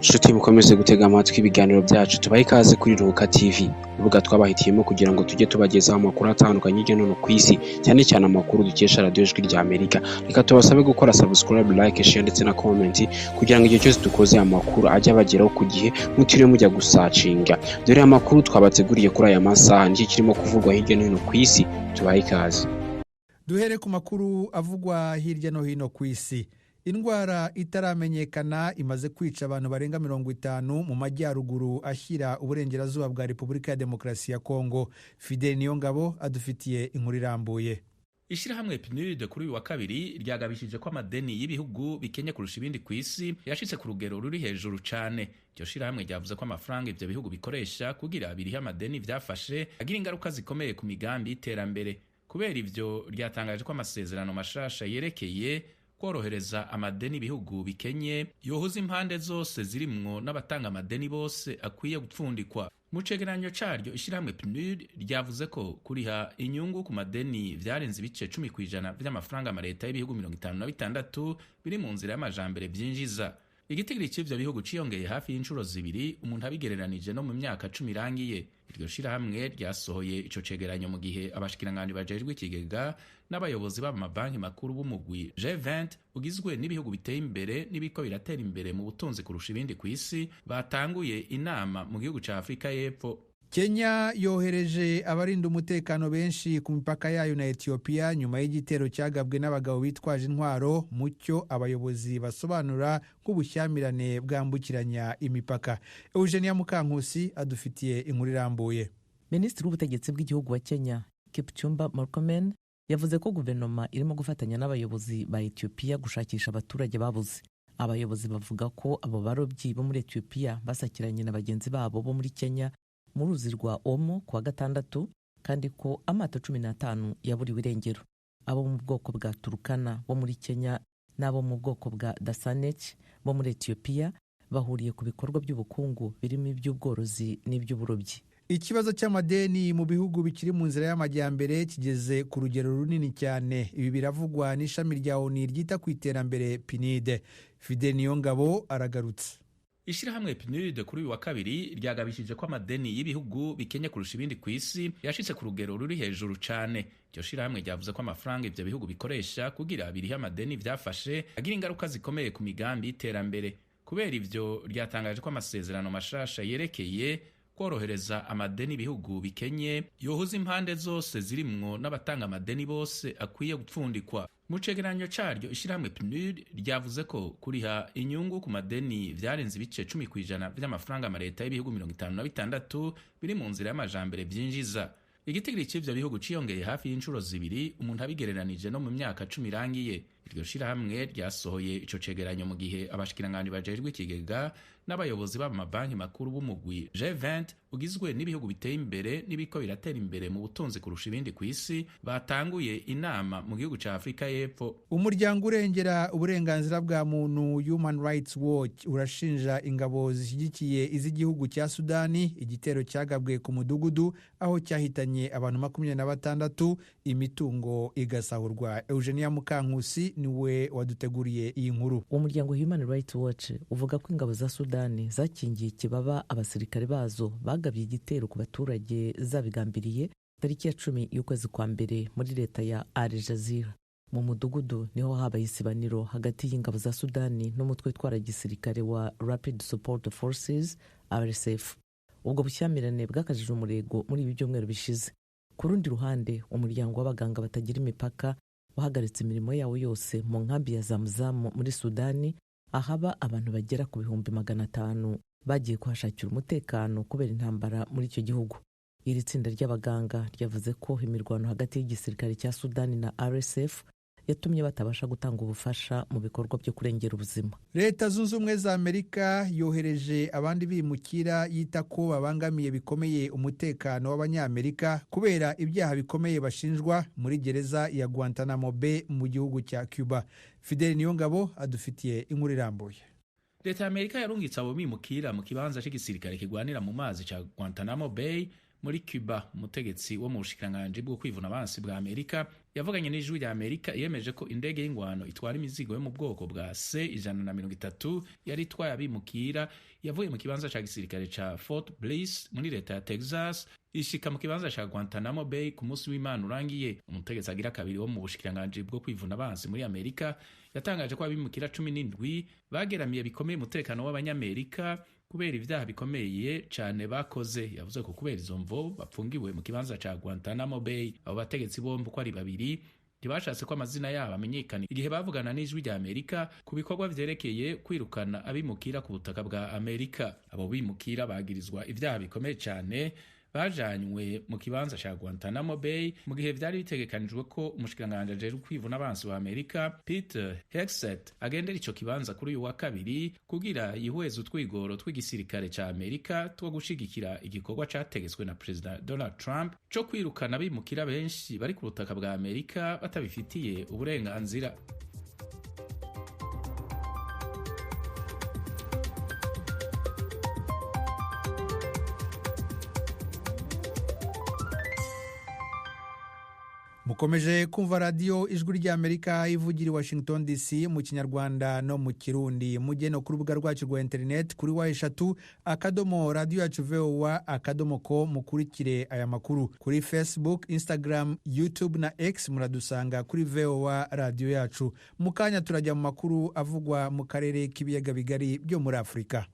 Nshuti mukomeze gutega amatwi ibiganiro byacu tubahe ikaze kuri Ruhuka TV, urubuga twabahitiyemo kugira ngo tujye tubagezaho amakuru atandukanye hirya no hino ku isi, cyane cyane amakuru dukesha radiyo Ijwi rya Amerika. Reka tubasabe gukora subscribe, like, share ndetse na comment kugira ngo igihe cyose dukoze amakuru ajye abageraho ku gihe mutiriwe mujya gusacinga. Dore amakuru twabateguriye kuri aya masaha n'iki kirimo kuvugwa hirya no hino ku isi, tubahe ikaze. Duhere ku makuru avugwa hirya no hino ku isi. Indwara itaramenyekana imaze kwica abantu barenga 50 mu majyaruguru ashyira uburengerazuba bwa Repubulika ya Demokarasi ya Kongo. Fidel Niyongabo adufitiye inkuru irambuye. Ishirahamwe PNUD kuri uyu wa kabiri ryagabishije ko amadeni y'ibihugu bikenye kurusha ibindi ku isi yashitse ku rugero ruri hejuru cyane. Iryo shirahamwe ryavuze ko amafaranga ivyo bihugu bikoresha kugira birihe amadeni vyafashe agira ingaruka zikomeye ku migambi y'iterambere. Kubera ivyo ryatangaje ko amasezerano mashasha yerekeye korohereza amadeni ibihugu bikenye yohuza impande zose zirimwo n'abatanga amadeni bose akwiye gupfundikwa. Mu cegeranyo caryo ishirahamwe PNUD ryavuze ko kuriha inyungu ku madeni vyarenze ibice 10% vy'amafaranga amareta y'ibihugu 56 biri mu nzira y'amajambere vyinjiza. Igitigiri c'ivyo bihugu ciyongeye hafi y'inshuro zibiri umuntu abigereranije no mu myaka 10 irangiye. Iryo shirahamwe ryasohoye ico cegeranyo mu gihe abashikiranganji bajejwe ikigega n'abayobozi b'amabanki makuru b'umugwi G20 ugizwe n'ibihugu biteye imbere n'ibiko biratera imbere mu butunzi kurusha ibindi ku isi batanguye inama mu gihugu ca Afrika y'Epfo. Kenya yohereje abarinda umutekano benshi ku mipaka yayo na Ethiopia nyuma y'igitero cyagabwe n'abagabo bitwaje intwaro, mucyo abayobozi basobanura nk'ubushyamirane bwambukiranya imipaka. Eugenia Mukankusi adufitiye inkuru irambuye. Minisitiri w'ubutegetsi bw'igihugu wa Kenya Kipchumba Murkomen yavuze ko guverinoma irimo gufatanya n'abayobozi ba Ethiopia gushakisha abaturage babuze. Abayobozi bavuga ko abo barobyi bo muri Ethiopia basakiranye na bagenzi babo bo muri Kenya mu ruzi rwa Omo kuwa gatandatu, kandi ko amato 15 yaburiwe irengero. Abo mu bwoko bwa Turkana bo muri Kenya n'abo mu bwoko bwa Dasanech bo muri Ethiopia bahuriye ku bikorwa by'ubukungu birimo iby'ubworozi n'iby'uburobyi. Ikibazo cy'amadeni mu bihugu bikiri mu nzira y'amajyambere kigeze ku rugero runini cyane. Ibi biravugwa n'ishami rya ONU ryita ku iterambere PNUD. Fidel Niyongabo aragarutse. Ishirahamwe PNUD kuri uyu wa kabiri ryagabishije ko amadeni y'ibihugu bikenye kurusha ibindi ku isi yashitse ku rugero ruri hejuru cyane. Iryo shirahamwe ryavuze ko amafaranga ivyo bihugu bikoresha kugira birihe amadeni vyafashe agira ingaruka zikomeye ku migambi y'iterambere. Kubera ivyo ryatangaje ko amasezerano mashasha yerekeye korohereza amadeni ibihugu bikenye yohuza impande zose zirimwo n'abatanga amadeni bose akwiye gupfundikwa. Mu cegeranyo caryo ishirahamwe PNUD ryavuze ko kuriha inyungu ku madeni vyarenze ibice 10% vy'amafaranga amareta y'ibihugu 56 biri mu nzira y'amajambere vyinjiza. Igitigiri c'ivyo bihugu ciyongeye hafi y'inshuro zibiri umuntu abigereranije no mu myaka 10 irangiye. Iryo shirahamwe ryasohoye ico cegeranyo mu gihe abashikiranganji bajejwe ikigega n'abayobozi b'amabanki makuru b'umugwi G20 ugizwe n'ibihugu biteye imbere n'ibiko biratera imbere mu butunzi kurusha ibindi ku isi batanguye inama mu gihugu ca Afrika y'Epfo. Umuryango urengera uburenganzira bwa muntu Human Rights Watch urashinja ingabo zishyigikiye iz'igihugu cya Sudani igitero cyagabwe ku mudugudu aho cyahitanye abantu 26, imitungo igasahurwa. Eugenia Mukankusi niwe waduteguriye iyi nkuru. Umuryango Human Rights Watch uvuga ko ingabo za Sudani zakingiye ikibaba abasirikare bazo bagabye igitero ku baturage zabigambiriye tariki ya 10 y'ukwezi kwa mbere muri leta ya Al Jazeera. Mu mudugudu niho habaye isibaniro hagati y'ingabo za Sudani n'umutwe twara gisirikare wa Rapid Support Forces RSF. Ubwo bushyamirane bwakajije umurego muri ibi byumweru bishize. Ku rundi ruhande, umuryango w'abaganga batagira imipaka wahagaritse imirimo yawo yose mu nkambi ya Zamzam muri Sudani, ahaba abantu bagera ku 500 bagiye kuhashakira umutekano kubera intambara muri icyo gihugu. Iri tsinda ry'abaganga ryavuze ko imirwano hagati y'igisirikare cya Sudani na RSF yatumye batabasha gutanga ubufasha mu bikorwa byo kurengera ubuzima. Leta Zunze Ubumwe za Amerika yohereje abandi bimukira yita ko babangamiye bikomeye umutekano w'abanyamerika kubera ibyaha bikomeye bashinjwa muri gereza ya Guantanamo Bay mu gihugu cya Cuba. Fidel Niyongabo adufitiye inkuru irambuye. Leta ya Amerika yarungitse abo bimukira mu kibanza cy'igisirikare kigwanira mu mazi ca Guantanamo Bay muri Cuba. Umutegetsi wo mu bushikiranganji bwo kwivuna abansi bwa Amerika yavuganye n'ijwi rya Amerika yemeje ko indege y'ingwano itwara imizigo yo mu bwoko bwa C-130 yari itwaye abimukira yavuye mu kibanza ca gisirikare ca Fort Bliss muri leta ya Texas ishika mu kibanza ca Guantanamo Bay ku munsi w'Imana urangiye. Umutegetsi agira kabiri wo mu bushikiranganji bwo kwivuna abansi muri Amerika yatangaje ko abimukira 17 bageramiye bikomeye umutekano w'abanyamerika kubera ivyaha bikomeye cane bakoze. Yavuze ko kubera izo mvo bapfungiwe mu kibanza ca Guantanamo Bay. Abo bategetsi bombi uko ari babiri ntibashatse ko amazina yabo amenyekana igihe bavugana n'ijwi rya Amerika ku bikorwa vyerekeye kwirukana abimukira ku butaka bwa Amerika. Abo bimukira bagirizwa ivyaha bikomeye cane bajanywe mu kibanza ca Guantanamo Bay mu gihe vyari bitegekanijwe ko umushikiranganji ajejwe kwivuna abansi wa Amerika Peter Hegseth agendera ico kibanza kuri uyu wa kabiri kugira yihweze utwigoro tw'igisirikare ca Amerika two gushigikira igikorwa categetswe na President Donald Trump co kwirukana abimukira benshi bari ku butaka bwa Amerika batabifitiye uburenganzira. mukomeje kumva radiyo ijwi ry'Amerika ivugira i Washington DC mu kinyarwanda no mu kirundi. mujye no ku rubuga rwacu rwa interineti kuri wa3 radio yacu voa.com mukurikire aya makuru kuri Facebook, Instagram, YouTube na X muradusanga kuri VOA radio yacu. mu kanya turajya mu makuru avugwa mu karere k'ibiyaga bigari byo muri Afurika.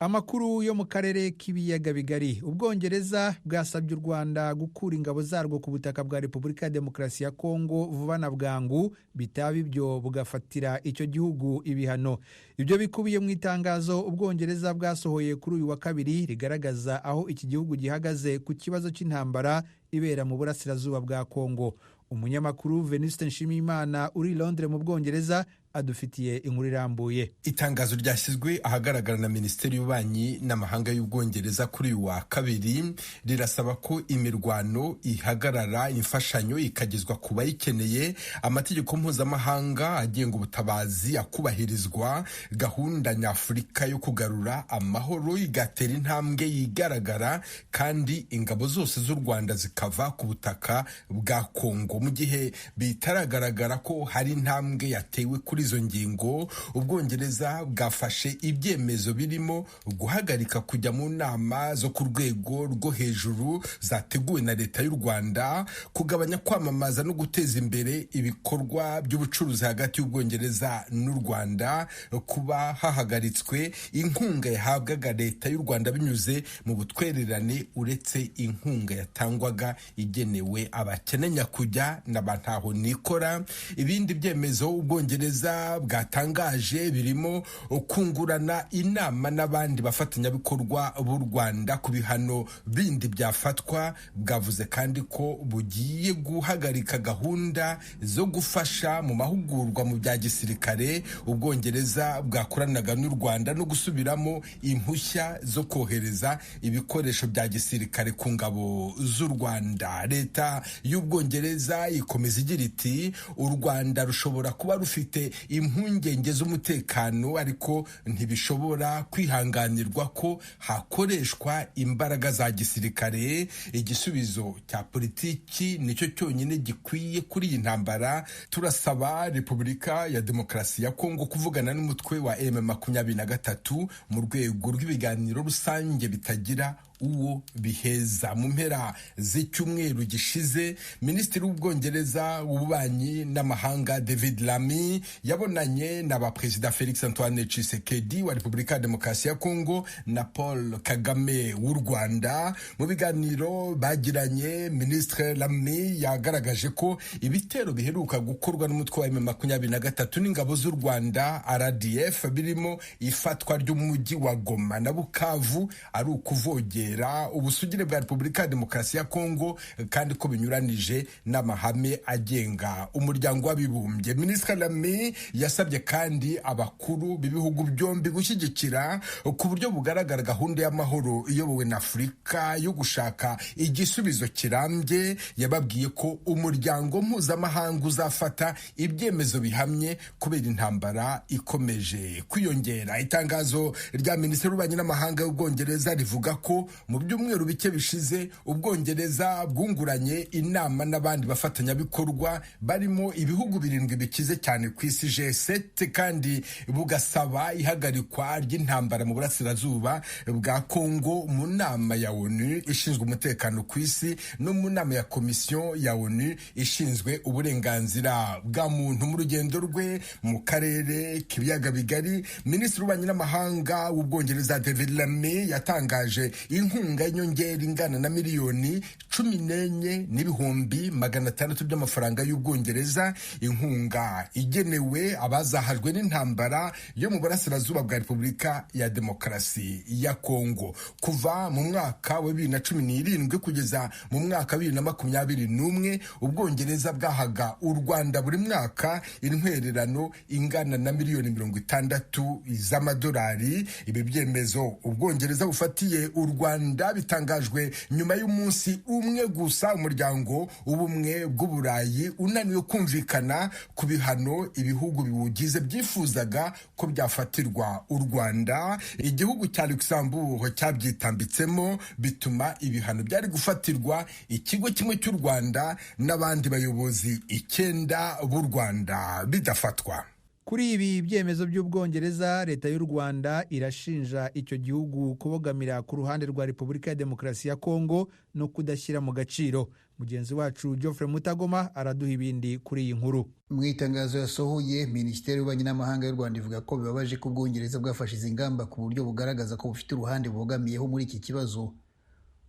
Amakuru yo mu karere k'ibiyaga bigari. Ubwongereza bwasabye u Rwanda gukura ingabo zarwo ku butaka bwa Repubulika ya Demokarasi ya Kongo vuba na bwangu, bitaba ibyo bugafatira icyo gihugu ibihano. Ibyo bikubiye mu itangazo Ubwongereza bwasohoye kuri uyu wa kabiri rigaragaza aho iki gihugu gihagaze ku kibazo cy'intambara ibera mu burasirazuba bwa Kongo. Umunyamakuru Venuste Nshimiyimana uri Londres mu Bwongereza adufitiye inkuru irambuye. Itangazo ryashyizwe ahagaragara na Minisiteri y'Ububanyi n'Amahanga y'Ubwongereza kuri uyu wa kabiri rirasaba ko imirwano ihagarara, imfashanyo ikagezwa ku bayikeneye, amategeko mpuzamahanga agenga ubutabazi akubahirizwa, gahunda nyafurika yo kugarura amahoro igatera intambwe yigaragara, kandi ingabo zose z'u Rwanda zikava ku butaka bwa Kongo. Mu gihe bitaragaragara ko hari intambwe yatewe kuri izo ngingo, Ubwongereza bwafashe ibyemezo birimo guhagarika kujya mu nama zo ku rwego rwo hejuru zateguwe na leta y'u Rwanda, kugabanya kwamamaza no guteza imbere ibikorwa by'ubucuruzi hagati y'Ubwongereza n'u Rwanda, kuba hahagaritswe inkunga yahabwaga leta y'u Rwanda binyuze mu butwererane uretse inkunga yatangwaga igenewe abakene nyakujya n'abantaho nikora. Ibindi byemezo Ubwongereza bwatangaje birimo kungurana inama n'abandi bafatanyabikorwa b'u Rwanda ku bihano bindi byafatwa. Bwavuze kandi ko bugiye guhagarika gahunda zo gufasha mu mahugurwa mu bya gisirikare Ubwongereza bwakoranaga n'u Rwanda no gusubiramo impushya zo kohereza ibikoresho bya gisirikare ku ngabo z'u Rwanda. Leta y'Ubwongereza ikomeza igira iti u Rwanda rushobora kuba rufite impungenge z'umutekano, ariko ntibishobora kwihanganirwa ko hakoreshwa imbaraga za gisirikare. Igisubizo cya politiki nicyo cyonyine gikwiye kuri iyi ntambara. Turasaba Repubulika ya Demokarasi ya Kongo kuvugana n'umutwe wa M23 mu rwego rw'ibiganiro rusange bitagira uwo biheza. Mu mpera z'icyumweru gishize, Minisitiri w'Ubwongereza w'Ububanyi n'Amahanga David Lammy yabonanye n'abaperezida Felix Antoine Tshisekedi wa Repubulika ya Demokarasi ya Kongo na Paul Kagame w'u Rwanda. Mu biganiro bagiranye, Minisitiri Lammy yagaragaje ko ibitero biheruka gukorwa n'umutwe wa M23 n'ingabo z'u Rwanda RDF birimo ifatwa ry'umujyi wa Goma na Bukavu ari ukuvogera kurengera ubusugire bwa Repubulika ya Demokarasi ya Kongo kandi ko binyuranije n'amahame agenga umuryango w'abibumbye. Minisitiri Lamy yasabye kandi abakuru b'ibihugu byombi gushyigikira ku buryo bugaragara gahunda y'amahoro iyobowe na Afurika yo gushaka igisubizo kirambye. Yababwiye ko umuryango mpuzamahanga uzafata ibyemezo bihamye kubera intambara ikomeje kwiyongera. Itangazo rya Minisiteri y'Ububanyi n'Amahanga y'Ubwongereza rivuga ko mu byumweru bike bishize Ubwongereza bwunguranye inama n'abandi bafatanyabikorwa barimo ibihugu 7 bikize cyane ku isi G7 kandi bugasaba ihagarikwa ry'intambara mu burasirazuba bwa Kongo mu nama ya ONU ishinzwe umutekano ku isi no mu nama ya komisiyo ya ONU ishinzwe uburenganzira bwa muntu. Mu rugendo rwe mu karere k'ibiyaga bigari, Minisitiri w'Ububanyi n'Amahanga w'Ubwongereza David Lammy yatangaje inkunga y'inyongera ingana na miliyoni 14,600 by'amafaranga y'Ubwongereza, inkunga igenewe abazahajwe n'intambara yo mu burasirazuba bwa Repubulika ya Demokarasi ya Kongo. Kuva mu mwaka wa 2017 kugeza mu mwaka wa 2021 Ubwongereza bwahaga u Rwanda buri mwaka intwererano ingana na miliyoni 60 z'amadolari. Ibi byemezo Ubwongereza bufatiye u Rwanda bitangajwe nyuma y'umunsi umwe gusa umuryango w'ubumwe bw'Uburayi unaniwe kumvikana ku bihano ibihugu biwugize byifuzaga ko byafatirwa u Rwanda. Igihugu cya Luxembourg cyabyitambitsemo bituma ibihano byari gufatirwa ikigo kimwe cy'u Rwanda n'abandi bayobozi 9 b'u Rwanda bidafatwa. Kuri ibi byemezo by'Ubwongereza, leta y'u Rwanda irashinja icyo gihugu kubogamira ku ruhande rwa Repubulika ya Demokarasi ya Kongo no kudashyira mu gaciro. Mugenzi wacu Geoffrey Mutagoma araduha ibindi kuri iyi nkuru. Mu itangazo yasohoye, Minisiteri y'Ububanyi n'Amahanga y'u Rwanda ivuga ko bibabaje ko Ubwongereza bwafashe izi ngamba ku buryo bugaragaza ko bufite uruhande bubogamiyeho muri iki kibazo.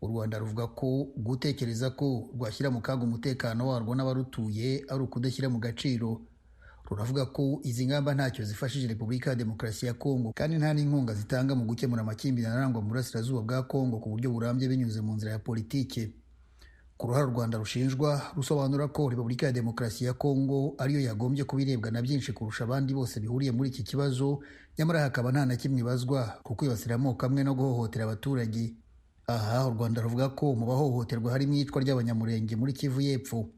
U Rwanda ruvuga ko gutekereza ko rwashyira mu kaga umutekano warwo n'abarutuye ari ukudashyira mu gaciro. Ruravuga ko izi ngamba ntacyo zifashije Repubulika ya Demokarasi ya Kongo kandi nta n'inkunga zitanga mu gukemura amakimbirane arangwa mu burasirazuba bwa Kongo ku buryo burambye binyuze mu nzira ya politike. Ku ruhare u Rwanda rushinjwa, rusobanura ko Repubulika ya Demokarasi ya Kongo ariyo yagombye kubirebwa na byinshi kurusha abandi bose bihuriye muri iki kibazo, nyamara hakaba nta na kimwe ibazwa ku kwibasira amoko amwe no guhohotera abaturage. Aha u Rwanda ruvuga ko mu bahohoterwa harimo iyicwa ry'Abanyamurenge muri Kivu y'Epfo.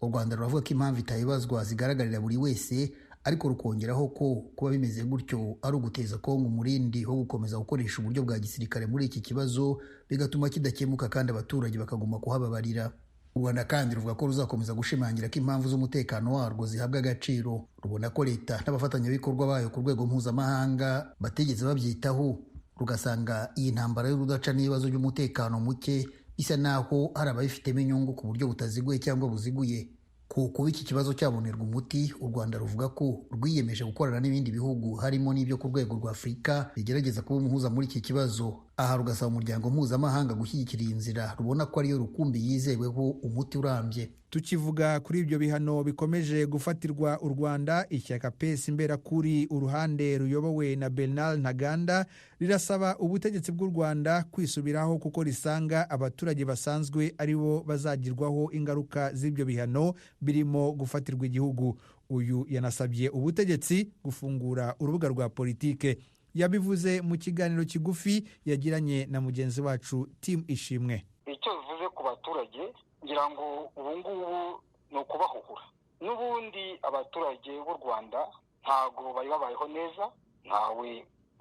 U Rwanda ruravuga ko impamvu itayibazwa zigaragarira buri wese, ariko rukongeraho ko kuba bimeze gutyo ari uguteza Kongo umurindi wo gukomeza gukoresha uburyo bwa gisirikare muri iki kibazo, bigatuma kidakemuka kandi abaturage bakaguma kuhababarira. U Rwanda kandi ruvuga ko ruzakomeza gushimangira ko impamvu z'umutekano warwo zihabwa agaciro. Rubona ko leta n'abafatanyabikorwa bayo ku rwego mpuzamahanga batigeze babyitaho, rugasanga iyi ntambara y'urudaca n'ibibazo by'umutekano muke bisa naho hari ababifitemo inyungu ku buryo butaziguye cyangwa buziguye. Kuba iki kibazo cyabonerwa umuti, u Rwanda ruvuga ko rwiyemeje gukorana n'ibindi bihugu harimo n'ibyo ku rwego rwa Afurika bigerageza kuba umuhuza muri iki kibazo. Aha rugasaba umuryango mpuzamahanga gushyigikira iyi nzira rubona ko ariyo rukumbi yizeweho umuti urambye. Tukivuga kuri ibyo bihano bikomeje gufatirwa u Rwanda, ishyaka PS Imberakuri uruhande ruyobowe na Bernard Ntaganda rirasaba ubutegetsi bw'u Rwanda kwisubiraho kuko risanga abaturage basanzwe aribo bazagirwaho ingaruka z'ibyo bihano birimo gufatirwa igihugu. Uyu yanasabye ubutegetsi gufungura urubuga rwa politike. Yabivuze mu kiganiro kigufi yagiranye na mugenzi wacu Tim Ishimwe. Icyo bivuze ku baturage ngira ngo ubu ngubu ni ukubahuhura. N'ubundi abaturage b'u Rwanda ntago bari babayeho neza, ntawe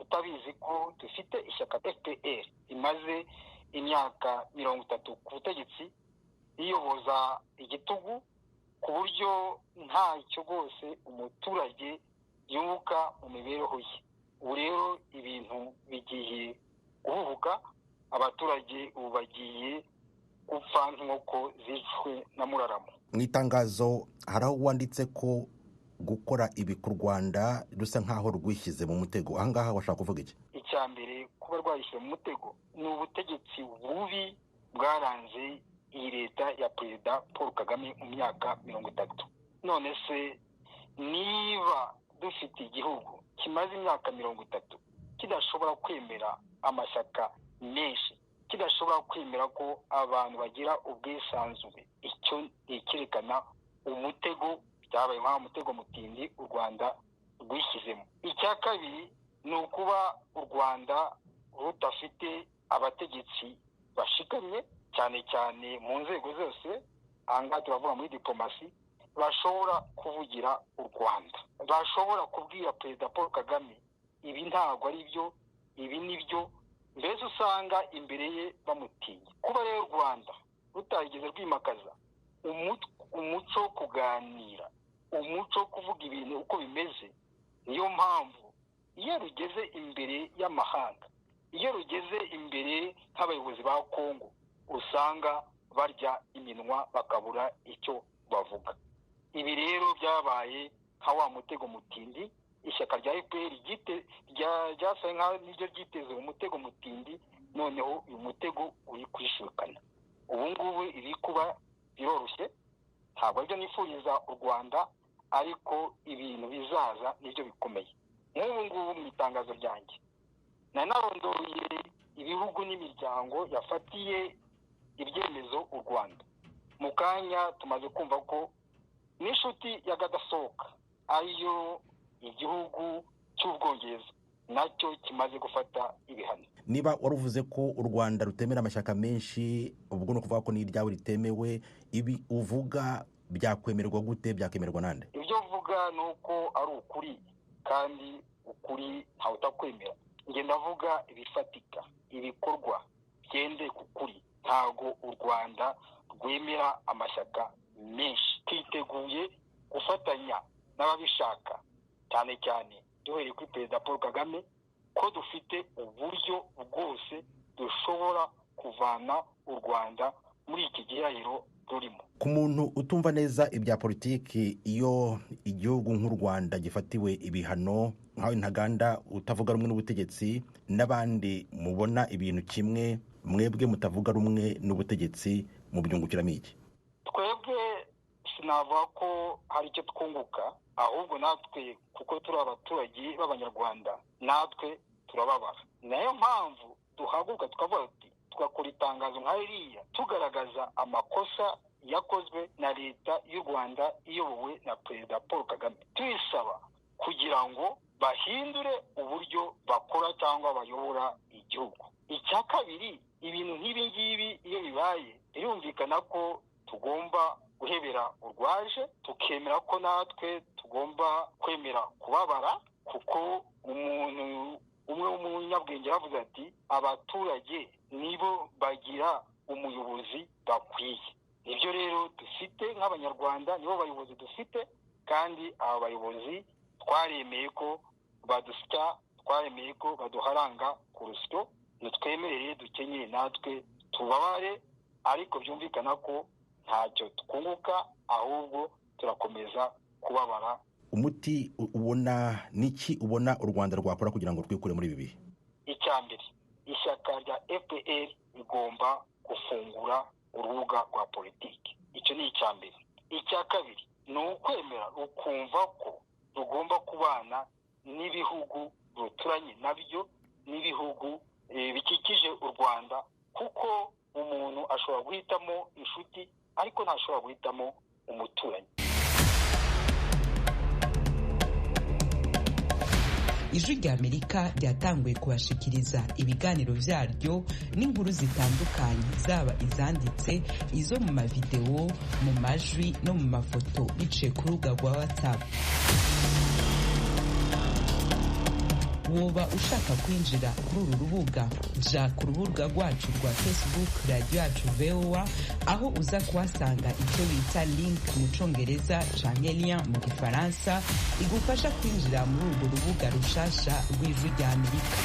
utabizi ko dufite ishyaka FPR imaze imyaka 30 ku butegetsi iyoboza igitugu ku buryo ntacyo rwose umuturage yunguka mu mibereho ye. Ubu rero ibintu bigiye guhuhuka, abaturage ubu bagiye gupfa nk'uko zishwe na muraramo. Mu itangazo hari aho wanditse ko gukora ibi ku Rwanda rusa nk'aho rwishyize mu mutego. Aha ngaha washaka kuvuga iki? Icya mbere, kuba rwayishyize mu mutego ni ubutegetsi bubi bwaranze iyi leta ya Perezida Paul Kagame mu myaka 30. None se niba dufite igihugu kimaze imyaka 30 kidashobora kwemera amashyaka menshi, kidashobora kwemera ko abantu bagira ubwisanzure. Icyo ikerekana umutego, byabaye nk'aho umutego mutindi u Rwanda rwishyizemo. Icya kabiri ni ukuba u Rwanda rudafite abategetsi bashikamye, cyane cyane mu nzego zose, ahangaha turavuga muri diplomasi, bashobora kuvugira u Rwanda, bashobora kubwira Perezida Paul Kagame ibi ntabwo ari byo, ibi ni byo, mbese usanga imbere ye bamutinya. Kuba rero u Rwanda rutarigeze rwimakaza umuco wo kuganira, umuco wo kuvuga ibintu uko bimeze, niyo mpamvu iyo rugeze imbere y'amahanga, iyo rugeze imbere nk'abayobozi ba Kongo, usanga barya iminwa bakabura icyo bavuga. Ibi rero byabaye nka wa mutego mutindi. Ishyaka rya FPR ryasaye nk'aho niryo ryiteze umutego mutindi, noneho uyu mutego uri kwishukana. Ubu ngubu ibi kuba biroroshye, ntabwo aribyo nifuriza u Rwanda, ariko ibintu bizaza nibyo bikomeye. Nk'ubu ngubu mu itangazo ryanjye nanarondoye ibihugu n'imiryango yafatiye ibyemezo u Rwanda. Mu kanya tumaze kumva ko n'inshuti y'agadasohoka ariyo igihugu cy'Ubwongereza nacyo kimaze gufata ibihano. Niba waruvuze ko u Rwanda rutemera amashyaka menshi, ubwo no kuvuga ko n'iryawe ritemewe, ibi uvuga byakwemerwa gute, byakemerwa nande? Ibyo uvuga ni uko ari ukuri, kandi ukuri ntawe utakwemera. Nge ndavuga ibifatika, ibikorwa byende ku kuri. Ntago u Rwanda rwemera amashyaka menshi. Twiteguye gufatanya n'ababishaka, cyane cyane duhereye kuri Perezida Paul Kagame, ko dufite uburyo bwose dushobora kuvana u Rwanda muri iki gihahiro rurimo. Ku muntu utumva neza ibya politiki, iyo igihugu nk'u Rwanda gifatiwe ibihano, nkawe Ntaganda utavuga rumwe n'ubutegetsi, n'abandi mubona ibintu kimwe, mwebwe mutavuga rumwe n'ubutegetsi, mu byungukiramo iki? Twebwe sinavuga ko hari icyo twunguka, ahubwo natwe kuko turi abaturage b'Abanyarwanda, natwe turababara. Nayo mpamvu duhaguruka tukavuga ati tugakora itangazo nka ririya tugaragaza amakosa yakozwe na leta y'u Rwanda iyobowe na Perezida Paul Kagame, tuyisaba kugira ngo bahindure uburyo bakora cyangwa bayobora igihugu. Icya kabiri, ibintu nk'ibi ngibi iyo bibaye, birumvikana ko tugomba guhebera urwaje, tukemera ko natwe tugomba kwemera kubabara, kuko umuntu umwe w'umunyabwenge yavuze ati abaturage nibo bagira umuyobozi bakwiye. Nibyo rero dufite nk'Abanyarwanda, nibo bayobozi dufite, kandi aba bayobozi twaremeye ko badusya, twaremeye ko baduharanga ku rusyo, nitwemerere dukenyeye natwe tubabare, ariko byumvikana ko ntacyo twunguka, ahubwo turakomeza kubabara. Umuti ubona niki, ubona u Rwanda rwakora kugira ngo rwikure muri ibi bihe? Icya mbere, ishyaka rya FPR rigomba gufungura urubuga rwa politiki. Icyo ni icya mbere. Icya kabiri ni ukwemera ukumva ko rugomba kubana n'ibihugu ruturanye nabyo, n'ibihugu bikikije u Rwanda, kuko umuntu ashobora guhitamo inshuti ariko ntashobora guhitamo umuturanyi. Ijwi ry'Amerika ryatanguye kubashikiriza ibiganiro byaryo n'inkuru zitandukanye, zaba izanditse, izo mu mavideo, mu majwi no mu mafoto, biciye ku rubuga rwa WhatsApp. Woba ushaka kwinjira kuri uru rubuga, ja ku rubuga rwacu rwa Facebook Radio Yacu VOA, aho uza kuhasanga icyo bita link mu Congereza canke lien mu Gifaransa, igufasha kwinjira muri urwo rubuga rushasha rw'Ijwi ry'Amerika.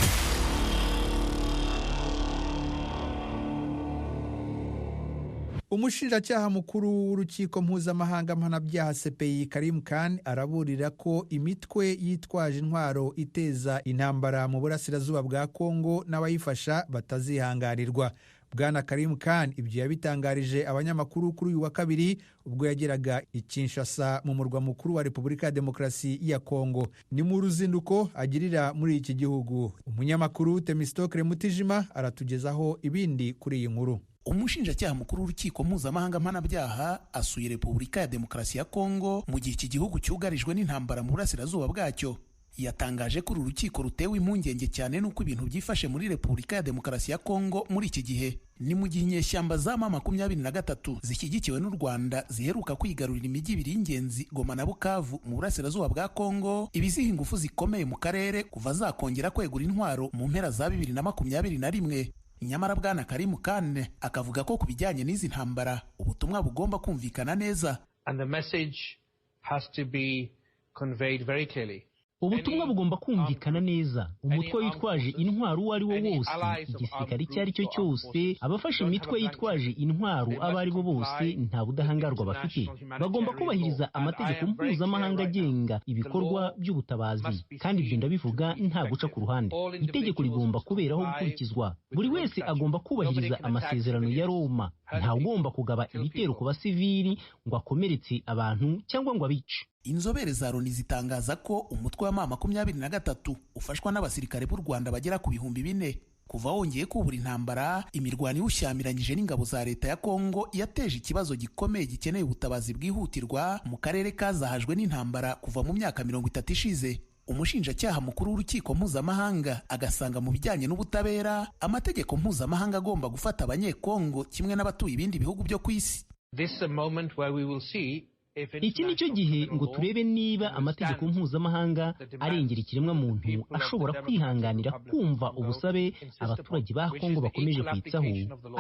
Umushinjacyaha mukuru w'urukiko mpuzamahanga mpanabyaha CPI Karim Khan araburira ko imitwe yitwaje intwaro iteza intambara mu burasirazuba bwa Kongo n'abayifasha batazihangarirwa. Bwana Karim Khan ibyo yabitangarije abanyamakuru kuri uyu wa kabiri ubwo yageraga i Kinshasa mu murwa mukuru wa Repubulika ya Demokarasi ya Kongo. Ni mu ruzinduko agirira muri iki gihugu. Umunyamakuru Temistokle Mutijima aratugezaho ibindi kuri iyi nkuru. Umushinjacyaha mukuru w'urukiko mpuzamahanga mpanabyaha asuye Repubulika ya Demokarasi ya Kongo mu gihe iki gihugu cyugarijwe n'intambara mu burasirazuba bwacyo. Yatangaje ko uru rukiko rutewe impungenge cyane n'uko ibintu byifashe muri Repubulika ya Demokarasi ya Kongo muri iki gihe. Ni mu gihe inyeshyamba za M23 zishyigikiwe n'u Rwanda ziheruka kwigarurira imijyi ibiri y'ingenzi Goma na Bukavu mu burasirazuba bwa Kongo, ibiziha ingufu zikomeye mu karere kuva zakongera kwegura intwaro mu mpera za 2021. Nyamara Bwana Karim Khan akavuga ko ku bijyanye n'izi ntambara ubutumwa bugomba kumvikana neza. And the message has to be conveyed very clearly. Ubutumwa bugomba kumvikana neza. Umutwe witwaje intwaro uwo ari wo wose, igisirikare icyo ari cyo cyose, abafashe imitwe yitwaje intwaro abo ari bo bose nta budahangarwa bafite. Bagomba kubahiriza amategeko mpuzamahanga agenga ibikorwa by'ubutabazi, kandi ibyo ndabivuga nta guca ku ruhande. Itegeko rigomba kuberaho gukurikizwa. Buri wese agomba kubahiriza amasezerano ya Roma. Nta ugomba kugaba ibitero ku basivili ngo akomeretse abantu cyangwa ngo abice. Inzobere za Loni zitangaza ko umutwe wa M23 ufashwa n'abasirikare b'u Rwanda bagera ku 4,000 kuva wongeye kubura intambara. Imirwano iwushyamiranyije n'ingabo za leta ya Kongo yateje ikibazo gikomeye gikeneye ubutabazi bwihutirwa mu karere kazahajwe n'intambara kuva mu myaka 30 ishize. Umushinjacyaha mukuru w'urukiko mpuzamahanga agasanga mu bijyanye n'ubutabera amategeko mpuzamahanga agomba gufata abanyekongo kimwe n'abatuye ibindi bihugu byo ku isi. Iki ni cyo gihe ngo turebe niba amategeko mpuzamahanga arengera ikiremwa muntu ashobora kwihanganira kumva ubusabe abaturage ba Kongo bakomeje kwitsaho,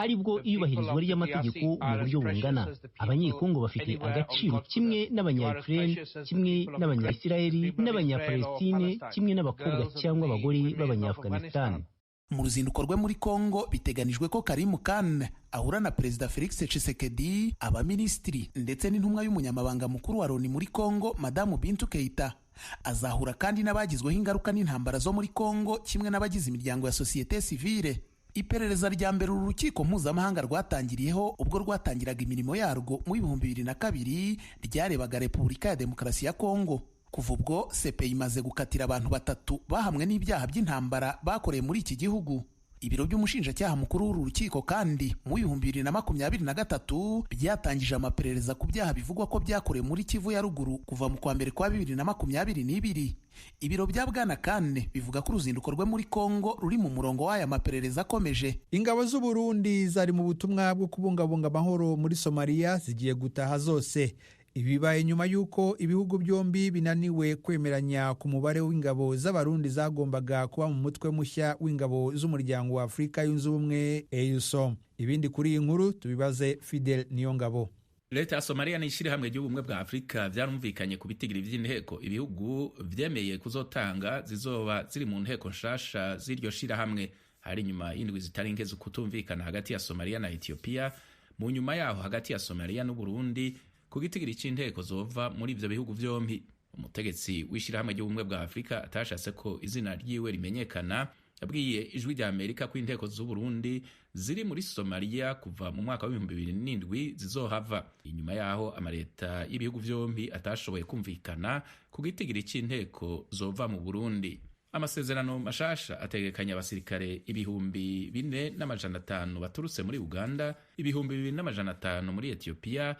aribwo iyubahirizwa ry'amategeko mu buryo bungana. Abanyekongo bafite agaciro kimwe n'abanya-Ukraine, kimwe n'abanya-Isiraheli, n'abanya-Palestine, kimwe n'abakobwa cyangwa abagore b'abanya-Afghanistan. Mu ruzinduko rwe muri Kongo biteganijwe ko Karim Khan ahura na Perezida Felix Tshisekedi, abaminisitiri ndetse n'intumwa y'umunyamabanga mukuru wa Loni muri Kongo Madamu Bintou Keita. Azahura kandi n'abagizweho ingaruka n'intambara zo muri Kongo kimwe n'abagize imiryango ya societe civile. Iperereza rya mbere uru rukiko mpuzamahanga rwatangiriyeho ubwo rwatangiraga imirimo yarwo mu 2002 ryarebaga Repubulika ya Demokarasi ya Kongo. Kuva ubwo CPI imaze gukatira abantu 3 bahamwe n'ibyaha by'intambara bakoreye muri iki gihugu. Ibiro by'umushinjacyaha mukuru w'uru rukiko kandi mu 2023 byatangije amaperereza ku byaha bivugwa ko byakorewe muri Kivu ya ruguru kuva mu kwa mbere kwa 2022. Ibiro bya Bwana Kane bivuga ko uruzinduko rwe muri Kongo ruri mu murongo w'aya maperereza akomeje. Ingabo z'u Burundi zari mu butumwa bwo kubungabunga amahoro muri Somalia zigiye gutaha zose. Ibibaye nyuma y'uko ibihugu byombi binaniwe kwemeranya ku mubare w'ingabo z'abarundi zagombaga kuba mu mutwe mushya w'ingabo z'umuryango wa Afurika yunze ubumwe EUSOM. Ibindi kuri iyi nkuru tubibaze Fidel Niyongabo. Leta ya Somalia n'ishirahamwe ry'ubumwe bwa Afurika vyarumvikanye ku bitigiri vy'inteko ibihugu vyemeye kuzotanga zizoba ziri mu nteko nshasha z'iryo shirahamwe. Hari nyuma y'indwi zitarenze kutumvikana hagati ya Somalia na Ethiopia, mu nyuma yaho hagati ya Somalia n'u Burundi ku gitigiri c'inteko zova muri ivyo bihugu vyombi. Umutegetsi w'ishirahamwe ry'ubumwe bwa Afurika atashatse ko izina ryiwe rimenyekana yabwiye ijwi rya Amerika ko inteko z'u Burundi ziri muri Somalia kuva mu mwaka wa 2007 zizohava. Inyuma yaho amaleta y'ibihugu vyombi atashoboye kumvikana ku gitigiri c'inteko zova mu Burundi. Amasezerano mashasha ategekanya abasirikare 4,500 baturutse muri Uganda, 2,500 muri Ethiopia,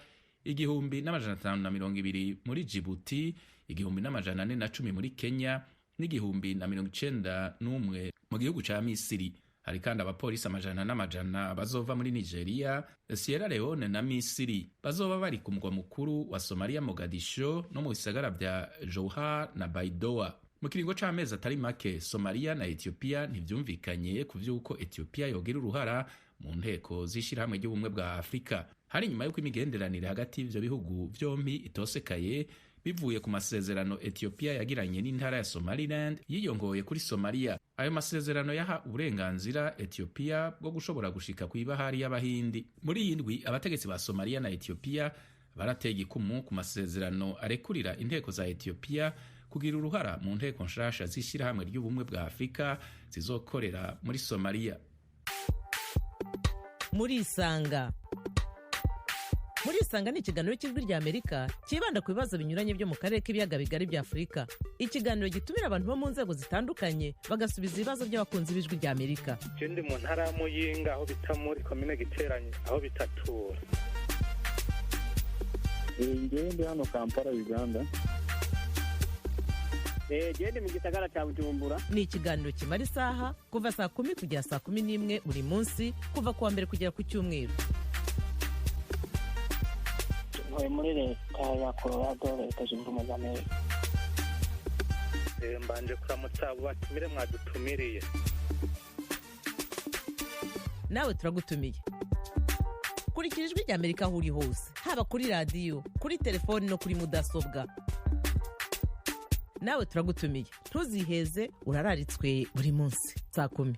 1,520 muri Djibouti, 1,410 muri Kenya, n'1,091 mu gihugu ca Misiri. Hari kandi abapolisi 100 bazova muri Nigeria, Sierra Leone na Misiri. Bazoba bari ku mugwa mukuru wa Somalia Mogadisho no mu bisagara vya Jowhar na Baidoa. Mu kiringo c'amezi atari make, Somalia na Ethiopia ntivyumvikanye ku vy'uko Ethiopia yogira uruhara mu nteko z'ishirahamwe ry'ubumwe bwa Afurika. Hari nyuma y'uko imigenderanire hagati y'ivyo bihugu vyombi itosekaye bivuye ku masezerano Ethiopia yagiranye n'intara ya Somaliland yiyongoye kuri Somalia. Ayo masezerano yaha uburenganzira Ethiopia bwo gushobora gushika ku ibahari y'Abahindi. Muri iyi ndwi abategetsi ba Somalia na Ethiopia barateye igikumu ku masezerano arekurira inteko za Ethiopia kugira uruhara mu nteko nshasha z'ishirahamwe ry'ubumwe bwa Afurika zizokorera muri Somalia. murisanga ni ikiganiro cy'ijwi rya Amerika kibanda ku bibazo binyuranye byo mu karere k'ibiyaga bigari bya Afurika. Ikiganiro gitumira abantu bo mu nzego zitandukanye bagasubiza ibibazo by'abakunzi b'ijwi rya Amerika. Je ndi mu ntara ya Muyinga aho bita muri commune Giteranyi aho bitatura. Ngewe ndi hano Kampala Uganda. Gende mu gisagara cya Bujumbura. Ni ikiganiro kimara isaha kuva saa 10 kugera saa 11 buri munsi kuva kuwa mbere kugera ku cyumweru. Muri leta ya Colorado leta zunze ubumwe za Amerika. Mbanje kuramutsa abo batumire mwadutumiriye. Nawe turagutumiye. Kurikira ijwi rya Amerika aho uri hose, haba kuri radio, kuri telefoni no kuri mudasobwa. Nawe turagutumiye. Ntuziheze, urararitswe buri munsi saa 10.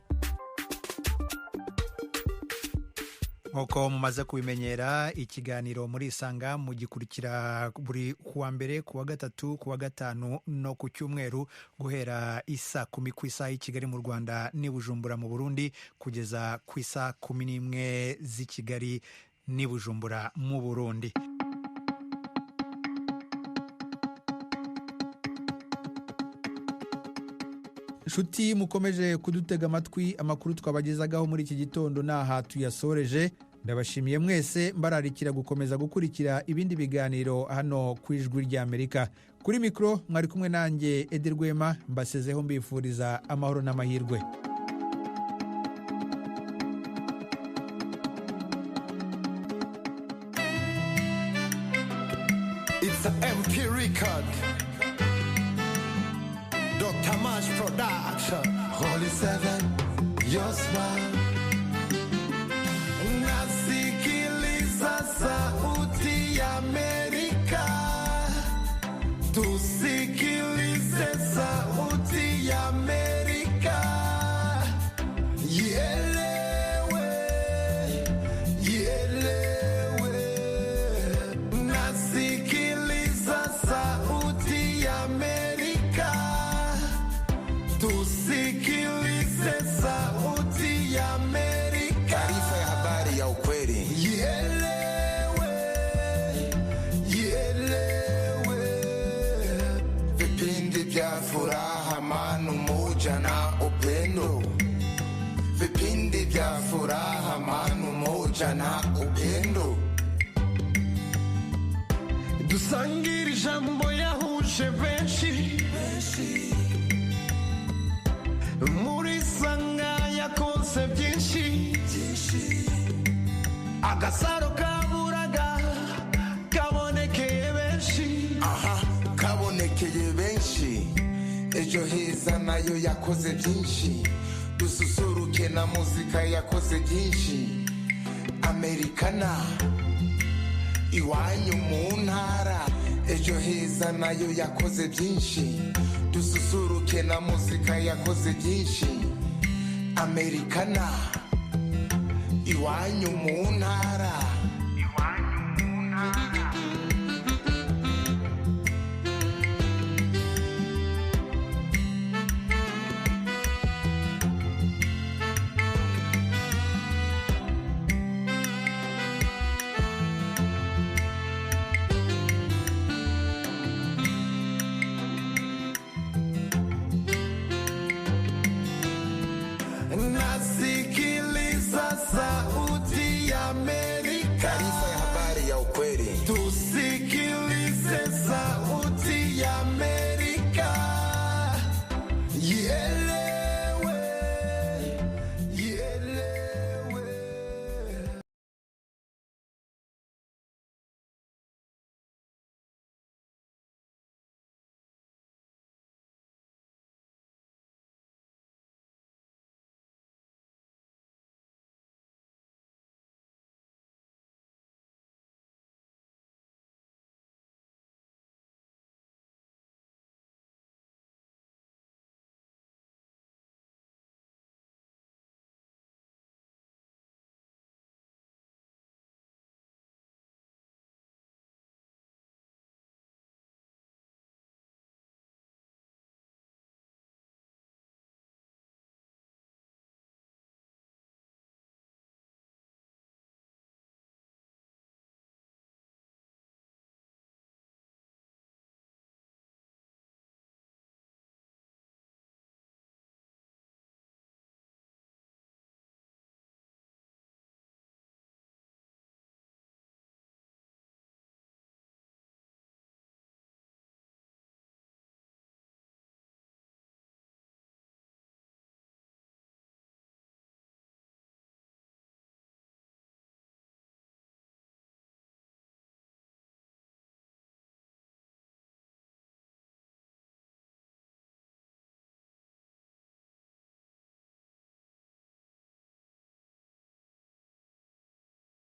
Nk'uko mumaze kubimenyera, ikiganiro muri Isanga mugikurikira buri kuwa mbere, kuwa gatatu, kuwa gatanu no ku cyumweru guhera isa 10 ku isaha y'i Kigali mu Rwanda n'i Bujumbura mu Burundi kugeza ku isa 11 z'i Kigali n'i Bujumbura mu Burundi. Nshuti mukomeje kudutega amatwi, amakuru twabagezagaho muri iki gitondo naha tuyasoreje. Ndabashimiye mwese, mbararikira gukomeza gukurikira ibindi biganiro hano ku ijwi rya Amerika. Kuri mikro mwari kumwe nanjye Edi Rwema, mbasezeho mbifuriza amahoro n'amahirwe. It's an MP record. Dr. Mash Production. Holy Seven, your smile. Nasikiliza sauti ya Amerika. Tusikilize sauti ya Amerika. Ielewe, ielewe. Nasikiliza sauti ya Amerika. Tusikilize sauti ya Amerika. Taarifa ya habari ya ukweli. Ielewe, ielewe. Vipindi vya furaha, amani, umoja na upendo. Vipindi vya furaha, amani, umoja na upendo. Dusangire ijambo yahuje benshi. Muri Sanga yakonse byinshi. Agasaro kaburaga kabonekeye benshi. Aha, kabonekeye benshi. Ejo heza nayo yakoze byinshi. Dususuruke na muzika yakoze byinshi. Amerikana iwanyu mu ntara. Ejo heza nayo yakoze byinshi. Dususuruke na muzika yakoze byinshi. Amerikana iwanyu mu ntara. Nasikiliza sauti ya Amerika. Taarifa ya habari ya ukweli. Tusikilize